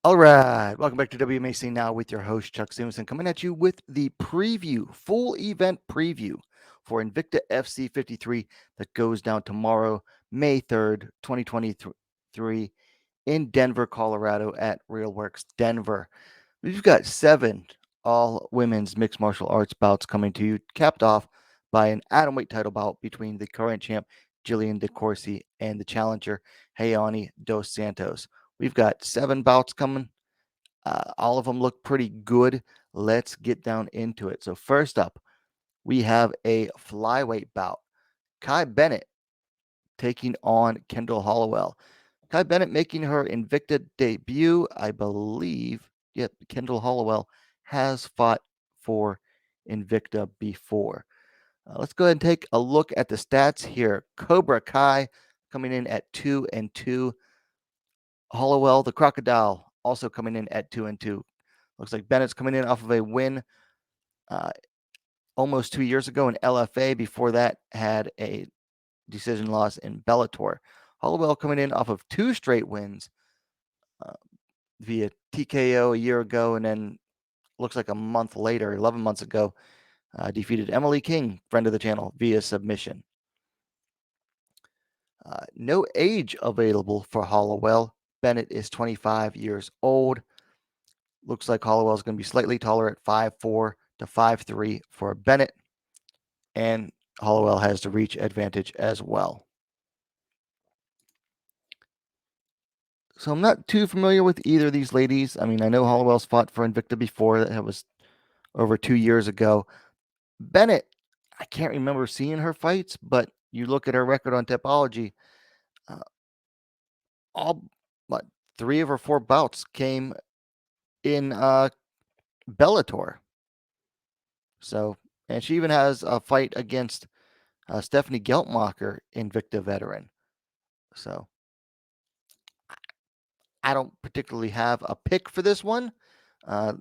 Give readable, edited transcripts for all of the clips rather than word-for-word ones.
All right, welcome back to WMAC Now with your host, Chuck Simonson, coming at you with the preview, full event preview for Invicta FC 53 that goes down tomorrow, May 3rd, 2023, in Denver, Colorado at RealWorks Denver. We've got 7 all women's mixed martial arts bouts coming to you, capped off by an atomweight title bout between the current champ, Jillian Decori, and the challenger, Hayani dos Santos. We've got 7 bouts coming. All of them look pretty good. Let's get down into it. So first up, we have a flyweight bout. Kai Bennett taking on Kendall Hollowell. Kai Bennett making her Invicta debut, I believe. Yep, Kendall Hollowell has fought for Invicta before. Let's go ahead and take a look at the stats here. Cobra Kai coming in at 2-2. Hollowell, the Crocodile, also coming in at 2-2. Looks like Bennett's coming in off of a win almost 2 years ago in LFA. Before that, had a decision loss in Bellator. Hollowell coming in off of 2 straight wins via TKO a year ago, and then looks like a month later, 11 months ago, defeated Emily King, friend of the channel, via submission. No age available for Hollowell. Bennett is 25 years old. Looks like Hollowell is going to be slightly taller at 5'4" to 5'3" for Bennett. And Hollowell has the reach advantage as well. So I'm not too familiar with either of these ladies. I mean, I know Hollowell's fought for Invicta before. That was over 2 years ago. Bennett, I can't remember seeing her fights, but you look at her record on Tapology, all what 3 of her 4 bouts came in Bellator. So, and she even has a fight against Stephanie Geltmacher, Invicta veteran. So, I don't particularly have a pick for this one.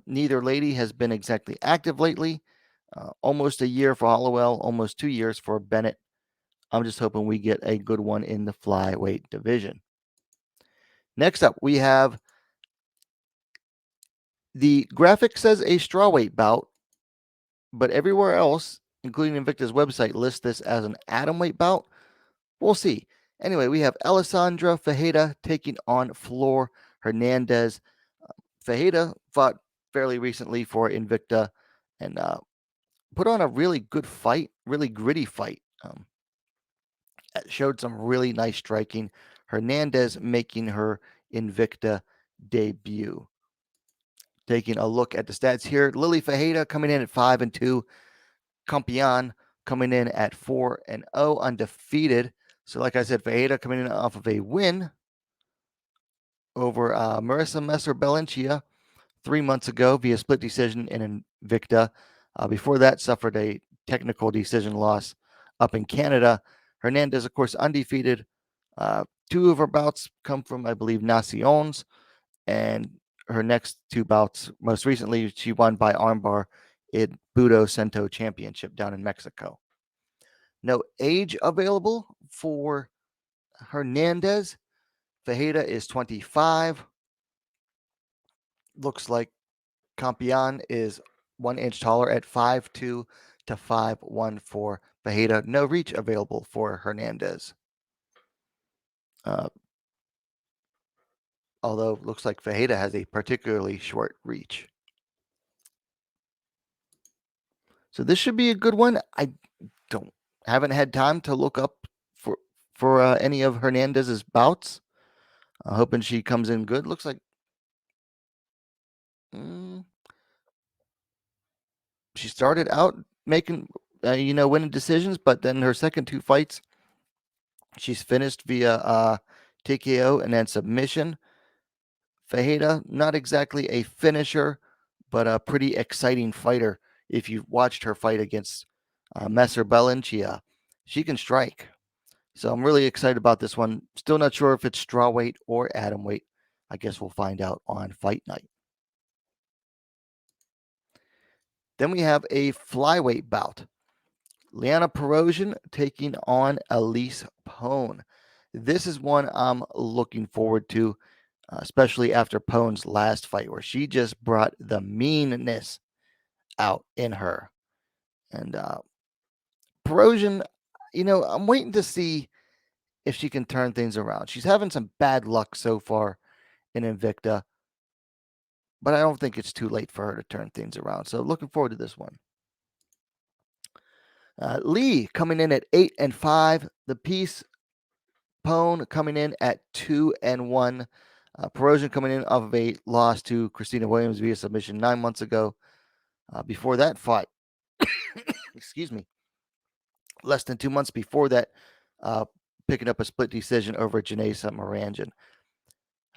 Neither lady has been exactly active lately. Almost a year for Hollowell, almost 2 years for Bennett. I'm just hoping we get a good one in the flyweight division. Next up, we have the graphic says a strawweight bout, but everywhere else, including Invicta's website, lists this as an atomweight bout. We'll see. Anyway, we have Alessandra Figueiredo taking on Flor Hernandez. Figueiredo fought fairly recently for Invicta and put on a really good fight, really gritty fight. Showed some really nice striking. Hernandez making her Invicta debut. Taking a look at the stats here, Lily Figueiredo coming in at 5-2. Campion coming in at 4-0, undefeated. So, like I said, Figueiredo coming in off of a win over Marissa Messer-Belancia 3 months ago via split decision in Invicta. Before that, suffered a technical decision loss up in Canada. Hernandez, of course, undefeated. 2 of her bouts come from, I believe, Naciones, and her next 2 bouts, most recently, she won by armbar in Budo Cento Championship down in Mexico. No age available for Hernandez. Figueiredo is 25. Looks like Campion is 1 inch taller at 5'2" to 5'1" for Figueiredo. No reach available for Hernandez. Although it looks like Figueiredo has a particularly short reach. So this should be a good one. I haven't had time to look up for any of Hernandez's bouts. Hoping she comes in good. Looks like she started out making winning decisions, but then her second 2 fights, she's finished via TKO and then submission. Figueiredo, not exactly a finisher, but a pretty exciting fighter. If you've watched her fight against Messer-Belancia, she can strike. So I'm really excited about this one. Still not sure if it's strawweight or atomweight. I guess we'll find out on fight night. Then we have a flyweight bout. Lyann Perez taking on Elise Pone. This is one I'm looking forward to. especially after Pone's last fight, where she just brought the meanness out in her. And Perosian, I'm waiting to see if she can turn things around. She's having some bad luck so far in Invicta, but I don't think it's too late for her to turn things around. So looking forward to this one. Lee coming in at 8-5. The piece Pone coming in at 2-1. Perosian coming in off of a loss to Christina Williams via submission 9 months ago. Before that fought, excuse me, less than 2 months before that, picking up a split decision over Janessa Moranjan.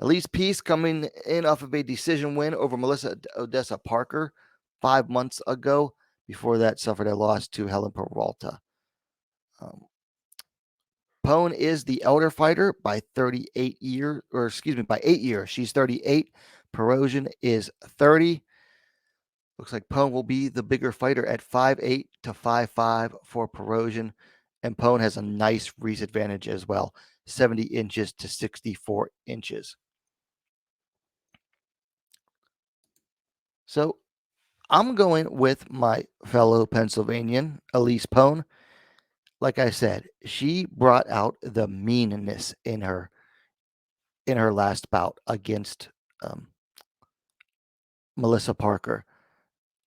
Elise Peace coming in off of a decision win over Melissa Odessa Parker 5 months ago. Before that, suffered a loss to Helen Peralta. Pone is the elder fighter by 38 years, or excuse me, by 8 years. She's 38. Perosian is 30. Looks like Pone will be the bigger fighter at 5'8" to 5'5" for Perosian. And Pone has a nice reach advantage as well, 70 inches to 64 inches. So I'm going with my fellow Pennsylvanian, Elise Pone. Like I said, she brought out the meanness in her last bout against Melissa Parker.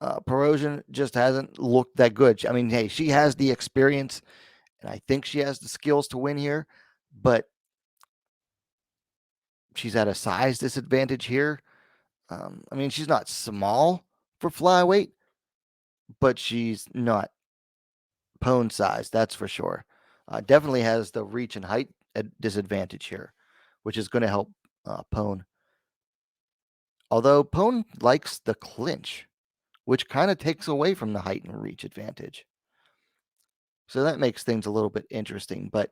Perosian just hasn't looked that good. I mean, hey, she has the experience, and I think she has the skills to win here, but she's at a size disadvantage here. I mean, she's not small for flyweight, but she's not Pone size, that's for sure. Definitely has the reach and height disadvantage here, which is going to help Pone. Although Pone likes the clinch, which kind of takes away from the height and reach advantage. So that makes things a little bit interesting. But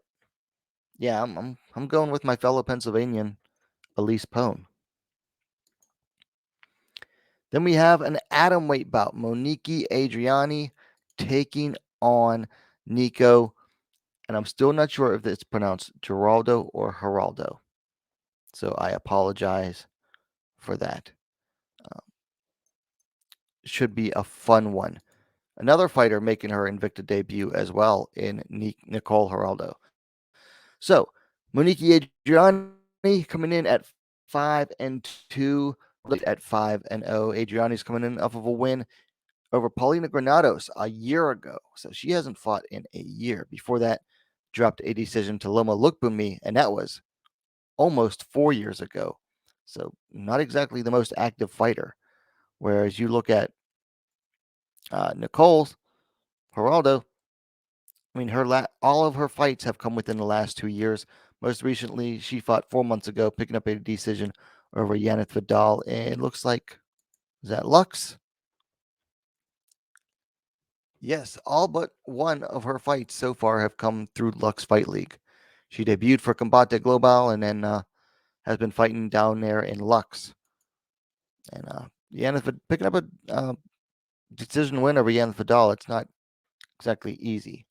yeah, I'm going with my fellow Pennsylvanian, Elise Pone. Then we have an atomweight bout. Monique Adriani taking on Nico. And I'm still not sure if it's pronounced Geraldo or Geraldo. So I apologize for that. Should be a fun one. Another fighter making her Invicta debut as well in Nicole Geraldo. So Monique Adriani coming in at 5-2, at 5-0. Adriani's coming in off of a win over Paulina Granados a year ago. So she hasn't fought in a year. Before that, dropped a decision to Loma Lookbumi, and that was almost 4 years ago. So not exactly the most active fighter. Whereas you look at Nicole Geraldo, I mean, all of her fights have come within the last 2 years. Most recently, she fought 4 months ago, picking up a decision over Yannick Vidal. And it looks like, is that Lux? Yes, all but one of her fights so far have come through Lux Fight League. She debuted for Combate Global and then has been fighting down there in Lux. And Yannick picking up a decision win over Yannick Vidal. It's not exactly easy.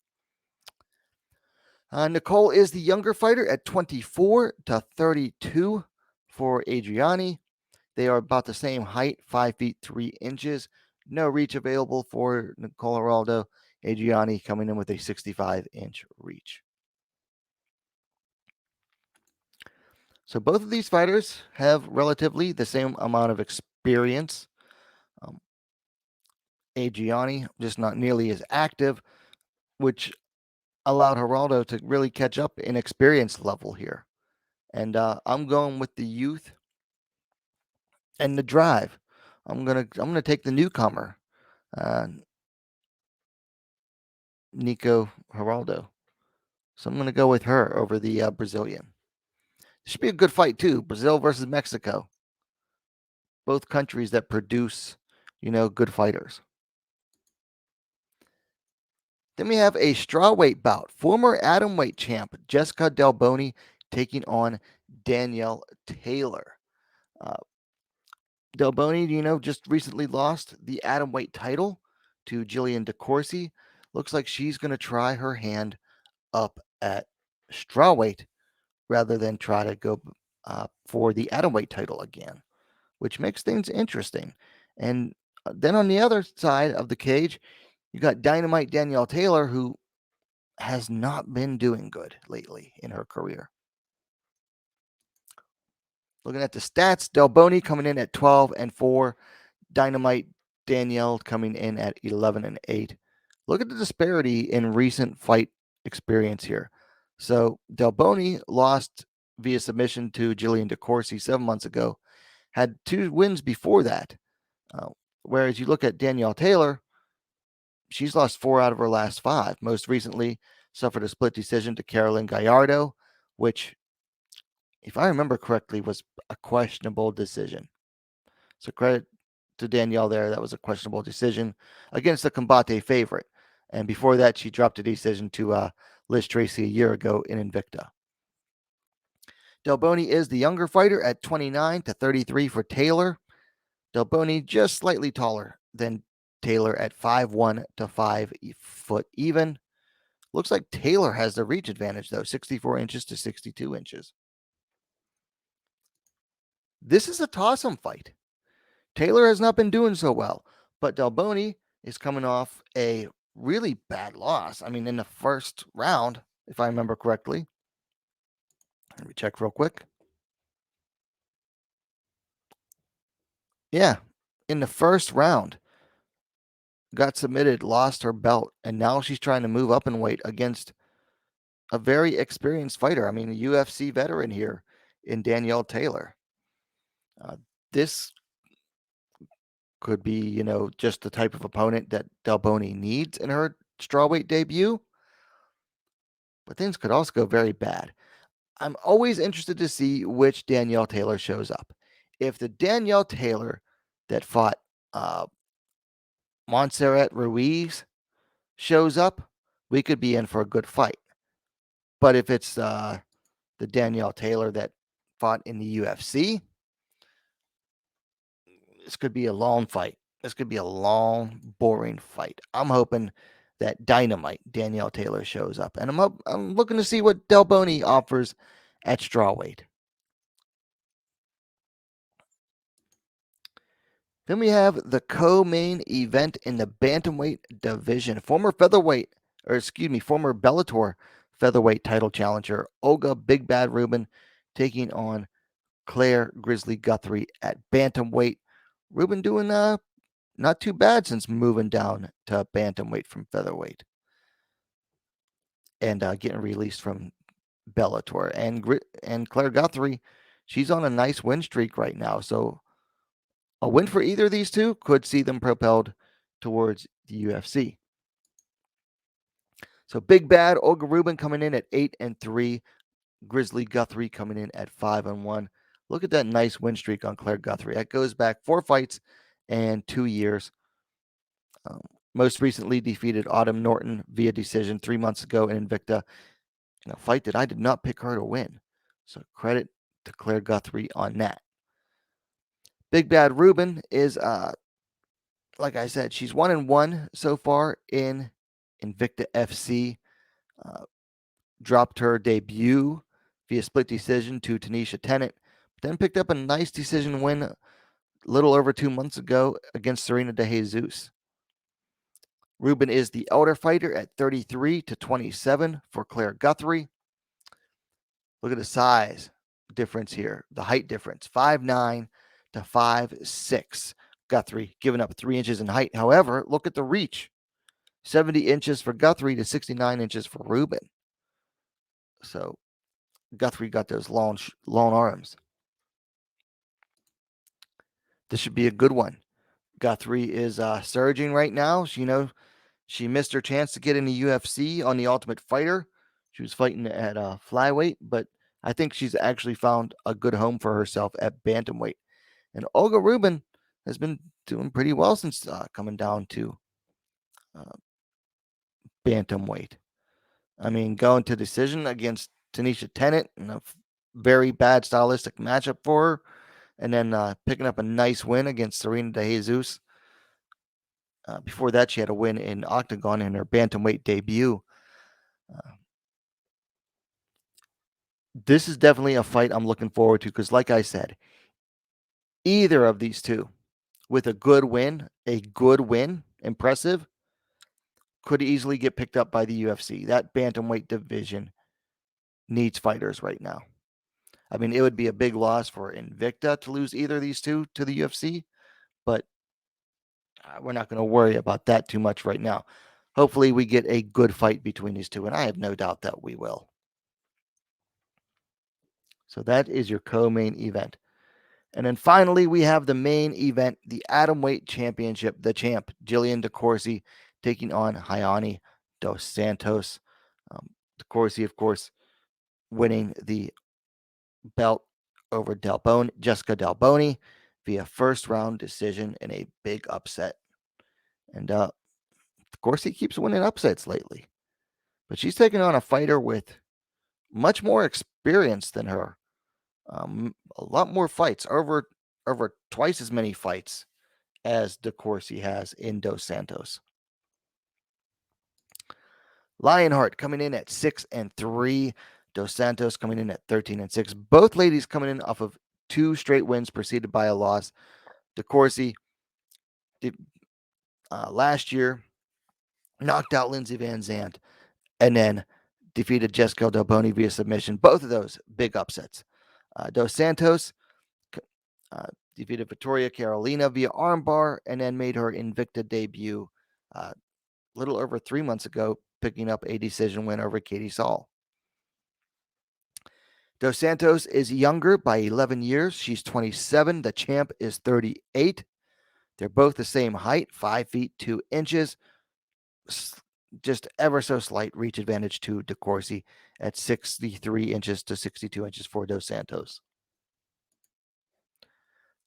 Nicole is the younger fighter at 24 to 32 for Adriani. They are about the same height, 5 feet 3 inches. No reach available for Nicole Geraldo. Adriani coming in with a 65-inch reach. So both of these fighters have relatively the same amount of experience. Adriani just not nearly as active, which allowed Geraldo to really catch up in experience level here. And I'm going with the youth and the drive. I'm gonna take the newcomer, Nico Geraldo. So I'm gonna go with her over the Brazilian. It should be a good fight too. Brazil versus Mexico. Both countries that produce, good fighters. Then we have a strawweight bout. Former atomweight champ Jessica Delboni taking on Danielle Taylor. Delboni, just recently lost the atomweight title to Jillian Decori. Looks like she's going to try her hand up at strawweight rather than try to go for the atomweight title again, which makes things interesting. And then on the other side of the cage, you got Dynamite Danielle Taylor, who has not been doing good lately in her career. Looking at the stats, Delboni coming in at 12-4, Dynamite Danielle coming in at 11-8. Look at the disparity in recent fight experience here. So Delboni lost via submission to Jillian Decori 7 months ago, had 2 wins before that. Whereas you look at Danielle Taylor, she's lost 4 out of her last 5. Most recently, suffered a split decision to Carolyn Gallardo, which, if I remember correctly, was a questionable decision. So credit to Danielle there. That was a questionable decision against the Combate favorite. And before that, she dropped a decision to Liz Tracy a year ago in Invicta. Delboni is the younger fighter at 29-33 for Taylor. Delboni just slightly taller than Taylor at 5'1" to 5 foot even. Looks like Taylor has the reach advantage, though, 64 inches to 62 inches. This is a toss-em fight. Taylor has not been doing so well, but Delboni is coming off a really bad loss. I mean, in the first round, if I remember correctly. Let me check real quick. Yeah, in the first round, got submitted, lost her belt, and now she's trying to move up in weight against a very experienced fighter. I mean, a UFC veteran here in Danielle Taylor. This could be, just the type of opponent that Delboni needs in her strawweight debut. But things could also go very bad. I'm always interested to see which Danielle Taylor shows up. If the Danielle Taylor that fought Montserrat Ruiz shows up, we could be in for a good fight. But if it's the Danielle Taylor that fought in the UFC, this could be a long fight. This could be a long, boring fight. I'm hoping that Dynamite Danielle Taylor shows up, and I'm looking to see what Delboni offers at strawweight. Then we have the co-main event in the bantamweight division. Former Bellator featherweight title challenger Olga Big Bad Rubin taking on Claire Grizzly Guthrie at bantamweight. Rubin doing not too bad since moving down to bantamweight from featherweight and getting released from Bellator. And Claire Guthrie, she's on a nice win streak right now. So a win for either of these two could see them propelled towards the UFC. So Big Bad Olga Rubin coming in at 8-3. Grizzly Guthrie coming in at 5-1. Look at that nice win streak on Claire Guthrie. That goes back 4 fights and 2 years. Most recently defeated Autumn Norton via decision 3 months ago in Invicta, in a fight that I did not pick her to win. So credit to Claire Guthrie on that. Big Bad Rubin is, like I said, she's 1-1 so far in Invicta FC. Dropped her debut via split decision to Tanisha Tennant, but then picked up a nice decision win a little over 2 months ago against Serena De Jesus. Rubin is the elder fighter at 33-27 for Claire Guthrie. Look at the size difference here, the height difference, 5'9" to 5'6". Guthrie giving up 3 inches in height. However, look at the reach, 70 inches for Guthrie to 69 inches for Rubin. So Guthrie got those long arms. This should be a good one. Guthrie is surging right now. She missed her chance to get in the UFC on the Ultimate Fighter. She was fighting at flyweight, but I think she's actually found a good home for herself at bantamweight. And Olga Rubin has been doing pretty well since coming down to bantamweight. I mean, going to decision against Tanisha Tennant in a very bad stylistic matchup for her, and then picking up a nice win against Serena De Jesus. Before that, she had a win in Octagon in her bantamweight debut. This is definitely a fight I'm looking forward to because, like I said, either of these two with a good win, impressive, could easily get picked up by the UFC. That bantamweight division needs fighters right now. I mean, it would be a big loss for Invicta to lose either of these two to the UFC, but we're not going to worry about that too much right now. Hopefully, we get a good fight between these two, and I have no doubt that we will. So that is your co-main event. And then finally, we have the main event, the Atomweight Championship, the champ, Jillian Decori, taking on Hayani dos Santos. Decori, of course, winning the belt over Jessica Delboni via first round decision in a big upset. And Decori keeps winning upsets lately. But she's taking on a fighter with much more experience than her. A lot more fights, over twice as many fights as Decori has in Dos Santos. Lionheart coming in at 6-3. Dos Santos coming in at 13-6. Both ladies coming in off of 2 straight wins preceded by a loss. Decori last year knocked out Lindsey Van Zandt and then defeated Jessica Delboni via submission. Both of those big upsets. Dos Santos defeated Victoria Carolina via armbar and then made her Invicta debut a little over 3 months ago, picking up a decision win over Katie Saul. Dos Santos is younger by 11 years. She's 27. The champ is 38. They're both the same height, 5 feet 2 inches. Just ever so slight reach advantage to Decori at 63 inches to 62 inches for Dos Santos.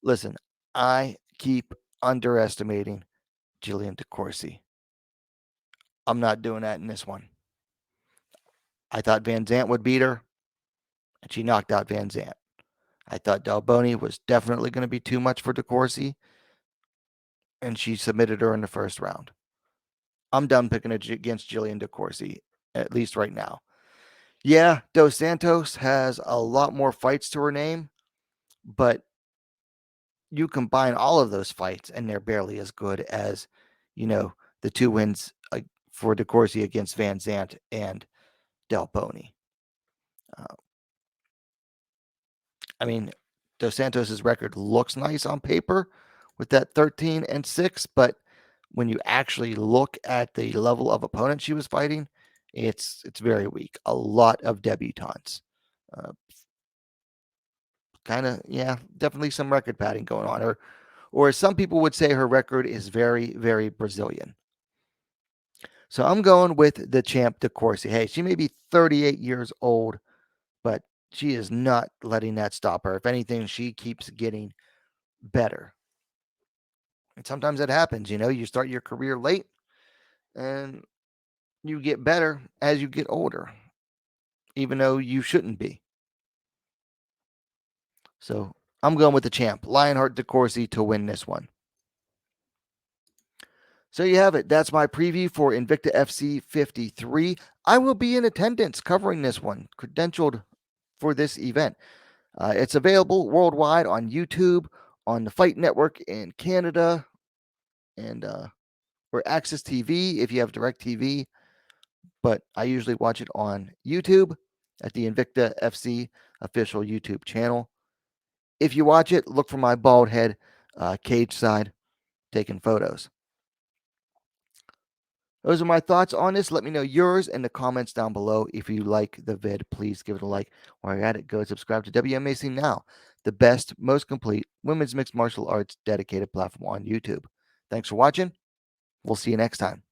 Listen, I keep underestimating Jillian Decori. I'm not doing that in this one. I thought Van Zandt would beat her, and she knocked out Van Zandt. I thought Delboni was definitely going to be too much for Decori, and she submitted her in the first round. I'm done picking against Jillian Decori, at least right now. Yeah, Dos Santos has a lot more fights to her name, but you combine all of those fights, and they're barely as good as, the 2 wins for Decori against Van Zandt and Delboni. I mean, Dos Santos' record looks nice on paper with that 13-6, but when you actually look at the level of opponent she was fighting, it's very weak. A lot of debutantes. Definitely some record padding going on. Or as some people would say, her record is very, very Brazilian. So I'm going with the champ Decori. Hey, she may be 38 years old, but she is not letting that stop her. If anything, she keeps getting better. And sometimes that happens, you start your career late and you get better as you get older, even though you shouldn't be. So I'm going with the champ, Lionheart Decori, to win this one. So you have it. That's my preview for Invicta FC 53. I will be in attendance covering this one, credentialed for this event. It's available worldwide on YouTube, on the Fight Network in Canada, and or Access TV if you have DirecTV. But I usually watch it on YouTube at the Invicta FC official YouTube channel. If you watch it, look for my bald head cage side taking photos. Those are my thoughts on this. Let me know yours in the comments down below. If you like the vid, please give it a like. While you're at it, go subscribe to WMMA Now, the best, most complete women's mixed martial arts dedicated platform on YouTube. Thanks for watching. We'll see you next time.